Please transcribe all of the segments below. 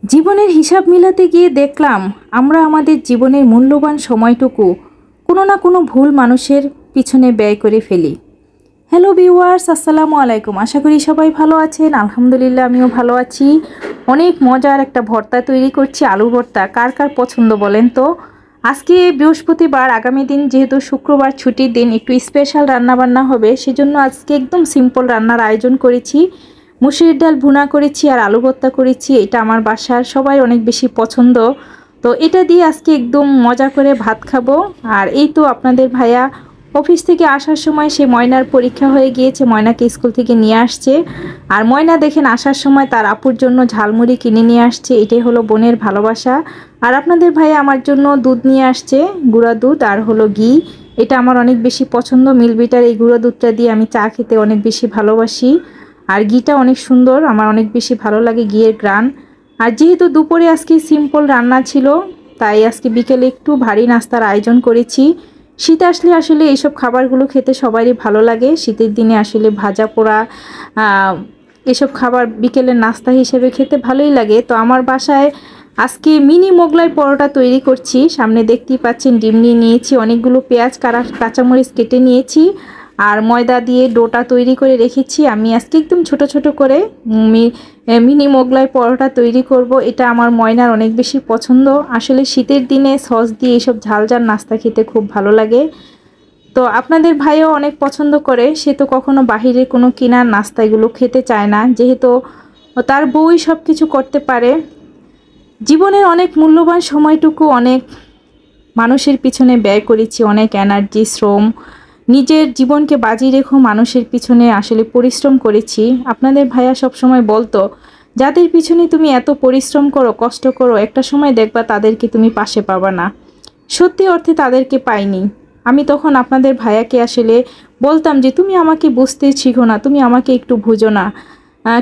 জীবনের হিসাব মিলাতে গিয়ে দেখলাম আমরা আমাদের জীবনের মূল্যবান সময়টুকু কোনো না কোনো ভুল মানুষের পিছনে ব্যয় করে ফেলি। হ্যালো ভিউয়ার্স, আসসালামু আলাইকুম। আশা করি সবাই ভালো আছেন। আলহামদুলিল্লাহ আমিও ভালো আছি। অনেক মজার একটা ভর্তা তৈরি করছি, আলু ভর্তা। কার কার পছন্দ বলেন তো। আজকে বৃহস্পতিবার, আগামী দিন যেহেতু শুক্রবার ছুটির দিন, একটু স্পেশাল রান্নাবান্না হবে, সেজন্য আজকে একদম সিম্পল রান্নার আয়োজন করেছি। মুসুরির ডাল ভুনা করেছি আর আলু ভর্তা করেছি। এটা আমার বাসার সবাই অনেক বেশি পছন্দ, তো এটা দিয়ে আজকে একদম মজা করে ভাত খাবো। আর এই তো আপনাদের ভাইয়া অফিস থেকে আসার সময় সে ময়নার পরীক্ষা হয়ে গিয়েছে, ময়নাকে স্কুল থেকে নিয়ে আসছে। আর ময়না দেখেন আসার সময় তার আপুর জন্য ঝালমুড়ি কিনে নিয়ে আসছে। এটাই হলো বোনের ভালোবাসা। আর আপনাদের ভাইয়া আমার জন্য দুধ নিয়ে আসছে, গুঁড়া দুধ আর হলো ঘি। এটা আমার অনেক বেশি পছন্দ। মিল্কভিটার এই গুঁড়া দুধটা দিয়ে আমি চা খেতে অনেক বেশি ভালোবাসি। আর ঘিটা অনেক সুন্দর, আমার অনেক বেশি ভালো লাগে ঘিয়ের গ্রান। আর যেহেতু দুপুরে আজকে সিম্পল রান্না ছিল, তাই আজকে বিকেলে একটু ভারী নাস্তার আয়োজন করেছি। শীত আসলে আসলে এইসব খাবারগুলো খেতে সবারই ভালো লাগে। শীতের দিনে আসলে ভাজা পোড়া এসব খাবার বিকেলের নাস্তা হিসেবে খেতে ভালোই লাগে। তো আমার বাসায় আজকে মিনি মোগলাই পরোটা তৈরি করছি। সামনে দেখতেই পাচ্ছেন ডিম নিয়ে নিয়েছি, অনেকগুলো পেঁয়াজ কাঁচামরিচ কেটে নিয়েছি, আর ময়দা দিয়ে ডোটা তৈরি করে রেখেছি। আমি আজকে একদম ছোট ছোট করে মিনি মোগলাই পরোটা তৈরি করব। এটা আমার ময়নার অনেক বেশি পছন্দ। আসলে শীতের দিনে সস দিয়ে এইসব ঝাল ঝাল নাস্তা খেতে খুব ভালো লাগে। তো আপনাদের ভাইও অনেক পছন্দ করে। সে তো কখনো বাহিরে কোনো কেনার নাস্তা এগুলো খেতে চায় না, যেহেতু তার বউই সব কিছু করতে পারে। জীবনের অনেক মূল্যবান সময়টুকু অনেক মানুষের পিছনে ব্যয় করেছি, অনেক এনার্জি, শ্রম, নিজের জীবনকে বাজি রেখো মানুষের পিছনে আসলে পরিশ্রম করেছি। আপনাদের ভাইয়া সব সময় বলতো, যাদের পিছনে তুমি এত পরিশ্রম করো, কষ্ট করো, একটা সময় দেখবা তাদেরকে তুমি পাশে পাবা না। সত্যি অর্থে তাদেরকে পাইনি। আমি তখন আপনাদের ভাইয়াকে আসলে বলতাম যে তুমি আমাকে বুঝতে শিখো না, তুমি আমাকে একটু বুঝো না।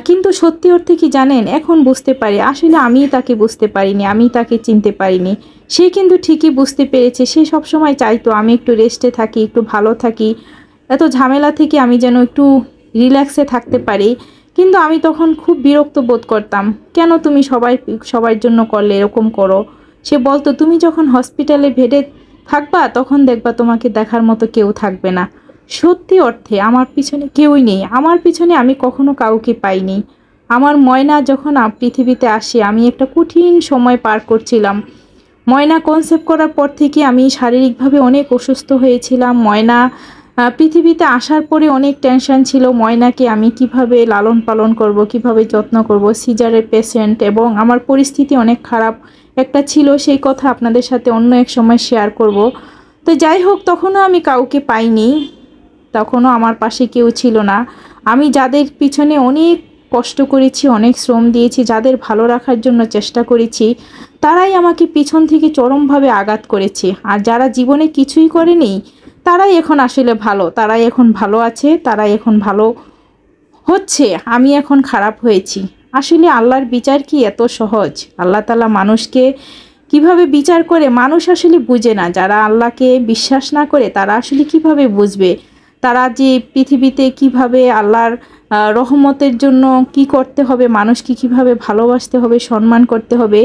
কিন্তু সত্যি অর্থে কি জানেন, এখন বুঝতে পারি আসলে আমি তাকে বুঝতে পারিনি, আমি তাকে চিনতে পারিনি। সে কিন্তু ঠিকই বুঝতে পেরেছে। সে সবসময় চাইতো আমি একটু রেস্টে থাকি, একটু ভালো থাকি, এত ঝামেলা থেকে আমি যেন একটু রিল্যাক্সে থাকতে পারি। কিন্তু আমি তখন খুব বিরক্ত বোধ করতাম, কেন তুমি সবার জন্য করলে এরকম করো। সে বলতো তুমি যখন হসপিটালে বেডে থাকবা তখন দেখবা তোমাকে দেখার মতো কেউ থাকবে না। সত্যি অর্থে আমার পিছনে কেউই নেই, আমার পিছনে আমি কখনো কাউকে পাইনি। আমার ময়না যখন পৃথিবীতে আসে, আমি একটা কঠিন সময় পার করছিলাম। ময়না কনসেপ্ট করার পর থেকে আমি শারীরিকভাবে অনেক অসুস্থ হয়েছিলাম। ময়না পৃথিবীতে আসার পরে অনেক টেনশন ছিল, ময়নাকে আমি কিভাবে লালন পালন করব, কিভাবে যত্ন করব। সিজারের পেশেন্ট এবং আমার পরিস্থিতি অনেক খারাপ একটা ছিল, সেই কথা আপনাদের সাথে অন্য এক সময় শেয়ার করব। তো যাই হোক, তখনও আমি কাউকে পাইনি, তখনও আমার পাশে কেউ ছিল না। আমি যাদের পিছনে অনেক কষ্ট করেছি, অনেক শ্রম দিয়েছি, যাদের ভালো রাখার জন্য চেষ্টা করেছি, তারাই আমাকে পিছন থেকে চরমভাবে আঘাত করেছে। আর যারা জীবনে কিছুই করেনি, তারাই এখন আসলে ভালো, তারাই এখন ভালো আছে, তারাই এখন ভালো হচ্ছে। আমি এখন খারাপ হয়েছি। আসলে আল্লাহর বিচার কি এত সহজ? আল্লাহ তাআলা মানুষকে কিভাবে বিচার করে মানুষ আসলে বুঝে না। যারা আল্লাহকে বিশ্বাস না করে তারা আসলে কিভাবে বুঝবে তারা যে পৃথিবীতে কিভাবে আল্লাহর রহমতের জন্য কি করতে হবে, মানুষকে কিভাবে ভালোবাসতে হবে, সম্মান করতে হবে,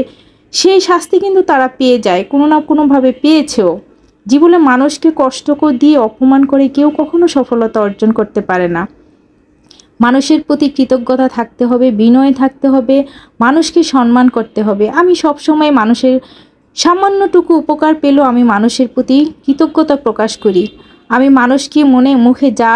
সেই শাস্তি কিন্তু তারা পেয়ে যায়, কোনো না কোনোভাবে পেয়েছেও। জীবনে মানুষকে কষ্ট দিয়ে অপমান করে কেউ কখনো সফলতা অর্জন করতে পারে না। মানুষের প্রতি কৃতজ্ঞতা থাকতে হবে, বিনয় থাকতে হবে, মানুষকে সম্মান করতে হবে। আমি সব সময় মানুষের সামান্যটুকু উপকার পেলেও আমি মানুষের প্রতি কৃতজ্ঞতা প্রকাশ করি। আমি মানুষকে মুখে যা